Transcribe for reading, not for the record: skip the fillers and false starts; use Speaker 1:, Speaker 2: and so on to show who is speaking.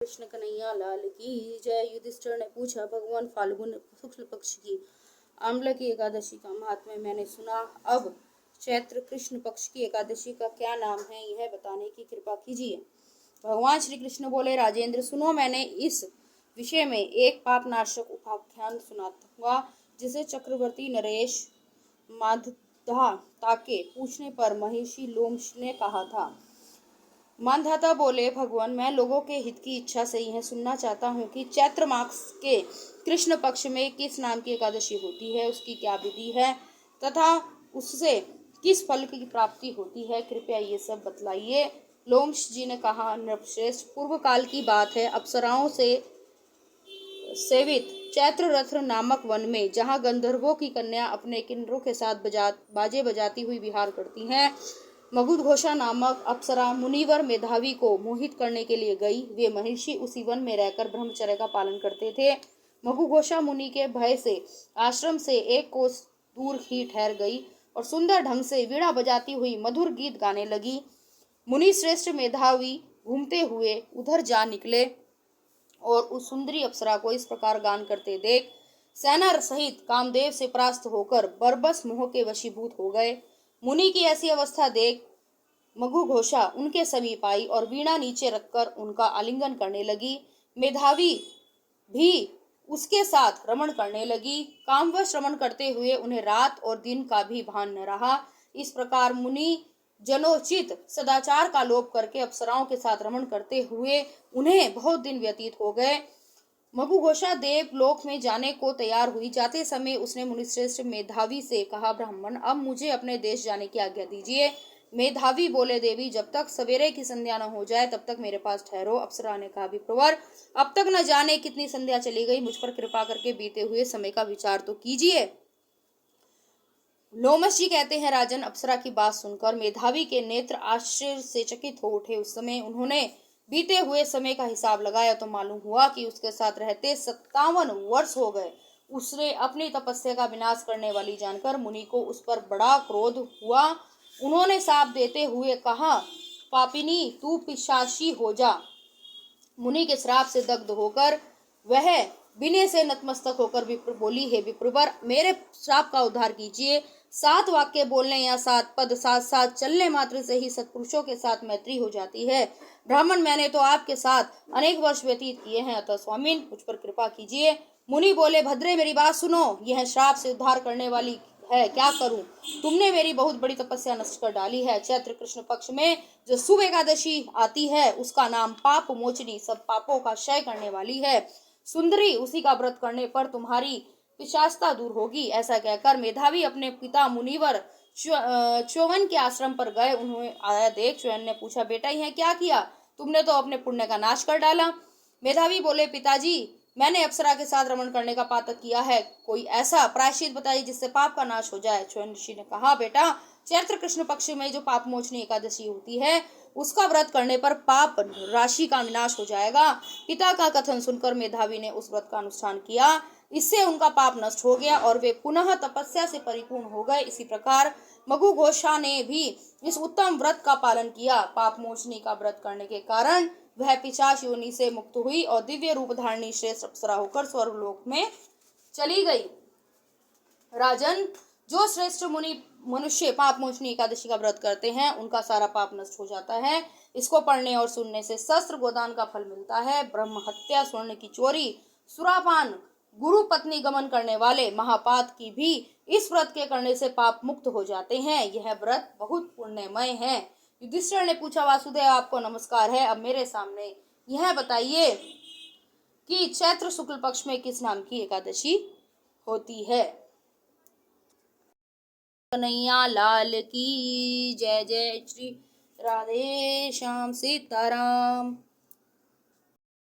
Speaker 1: कृष्ण कन्हैया लाल की जय। युधिष्ठिर ने पूछा, भगवान फाल्गुन शुक्ल पक्ष की आम्ल की एकादशी का महात्म्य मैंने सुना, अब चैत्र कृष्ण पक्ष की एकादशी का क्या नाम है, यह बताने की कृपा कीजिए। भगवान श्री कृष्ण बोले, राजेंद्र सुनो, मैंने इस विषय में एक पापनाशक उपाख्यान सुनाऊंगा, जिसे चक्रवर्ती नरेश मांधाता के पूछने पर महर्षि लोमश ने कहा था। मांधाता बोले, भगवान मैं लोगों के हित की इच्छा से यह सुनना चाहता हूँ कि चैत्र मास के कृष्ण पक्ष में किस नाम की एकादशी होती है, उसकी क्या विधि है तथा उससे किस फल की प्राप्ति होती है, कृपया ये सब बतलाइए। लोमश जी ने कहा, नृपश्रेष्ठ, पूर्व काल की बात है। अप्सराओं से सेवित चैत्र रथ नामक वन में, जहाँ गंधर्वों की कन्या अपने किन्नरों के साथ बाजे बजाती हुई विहार करती हैं, मगुधघोषा नामक अप्सरा मुनिवर मेधावी को मोहित करने के लिए गई। वे महर्षि उसी वन में रहकर ब्रह्मचर्य का पालन करते थे। मगुघोषा मुनि के भय से आश्रम से एक कोस दूर ही ठहर गई और सुंदर ढंग से वीणा बजाती हुई मधुर गीत गाने लगी। मुनि श्रेष्ठ मेधावी घूमते हुए उधर जा निकले और उस सुंदरी अप्सरा को इस प्रकार गान करते देख सेना सहित कामदेव से परास्त होकर बरबस मोह के वशीभूत हो गए। मुनि की ऐसी अवस्था देख मगुघोषा उनके समीप आई और वीणा नीचे रखकर उनका आलिंगन करने लगी। मेधावी भी उसके साथ रमण करने लगी। कामवश रमण करते हुए उन्हें रात और दिन का भी भान न रहा। इस प्रकार मुनि जनोचित सदाचार का लोप करके अप्सराओं के साथ रमण करते हुए उन्हें बहुत दिन व्यतीत हो गए। मगुघोषा देव लोक में जाने को तैयार हुई। जाते समय उसने मुनिश्रेष्ठ मेधावी से कहा, ब्राह्मण अब मुझे अपने देश जाने की आज्ञा दीजिए। मेधावी बोले, देवी जब तक सवेरे की संध्या न हो जाए तब तक मेरे पास ठहरो। अप्सरा ने कहा, विप्रवर अब तक न जाने कितनी संध्या चली गई, मुझ पर कृपा करके बीते हुए समय का विचार तो कीजिए। लोमश जी कहते हैं, राजन, अप्सरा की बात सुनकर मेधावी के नेत्र आश्चर्य से चकित हो उठे। उस समय उन्होंने बीते हुए समय का हिसाब लगाया तो मालूम हुआ कि उसके साथ रहते 57 वर्ष हो गए। उसने अपनी तपस्या का विनाश करने वाली जानकर मुनि को उस पर बड़ा क्रोध हुआ। उन्होंने शाप देते हुए कहा, पापिनी तू पिशाची हो जा। मुनि के श्राप से दग्ध होकर वह विनय से नतमस्तक होकर विप्र बोली, हे विप्रवर मेरे श्राप का उद्धार कीजिए। 7 वाक्य बोलने या 7 पद साथ साथ चलने मात्र से ही सत्पुरुषों के साथ मैत्री हो जाती है। ब्राह्मण मैंने तो आपके साथ अनेक वर्ष व्यतीत किए हैं, अतः स्वामीन मुझ पर कृपा कीजिए। मुनि बोले, भद्रे मेरी बात सुनो, यह श्राप से उद्धार करने वाली है, क्या करूं? तुमने मेरी बहुत बड़ी तपस्या नष्ट कर डाली है। चैत्र कृष्ण पक्ष में जो शुभ एकादशी आती है उसका नाम पाप मोचनी, सब पापों का क्षय करने वाली है। सुंदरी, उसी का व्रत करने पर तुम्हारी पिशाचता दूर होगी। ऐसा कहकर मेधावी अपने पिता मुनिवर च्यवन के आश्रम पर गए। उन्हें आया देख च्यवन ने पूछा, बेटा यह क्या किया? तुमने तो अपने पुण्य का नाश कर डाला। मेधावी बोले, पिताजी मैंने अप्सरा के साथ रमण करने का पातक किया है, कोई ऐसा प्रायश्चित बताइए जिससे पाप का नाश हो जाए। च्यवन ऋषि ने कहा, बेटा चैत्र कृष्ण पक्ष में जो पाप मोचनी एकादशी होती है उसका व्रत करने पर पाप राशि का विनाश हो जाएगा। पिता का कथन सुनकर मेधावी ने उस व्रत का अनुष्ठान किया। इससे उनका पाप नष्ट हो गया और वे पुनः तपस्या से परिपूर्ण हो गए। इसी प्रकार मगुघोषा ने भी इस उत्तम व्रत का पालन किया। पाप मोचनी का व्रत करने के कारण वह पिशाच योनि से मुक्त हुई और दिव्य रूप धारणी श्रेष्ठ अप्सरा होकर स्वर्गलोक में चली गई। राजन, जो श्रेष्ठ मुनि मनुष्य पाप मोचनी एकादशी का व्रत करते हैं उनका सारा पाप नष्ट हो जाता है। इसको पढ़ने और सुनने से शस्त्र गोदान का फल मिलता है। ब्रह्म हत्या, स्वर्ण की चोरी, सुरापान, गुरु पत्नी गमन करने वाले महापात की भी इस व्रत के करने से पाप मुक्त हो जाते हैं। यह व्रत बहुत पुण्यमय है। युधिष्ठिर ने पूछा, वासुदेव आपको नमस्कार है। अब मेरे सामने यह बताइए कि चैत्र शुक्ल पक्ष में किस नाम की एकादशी होती है। कन्हैया लाल की जय। जय श्री राधे श्याम सीताराम।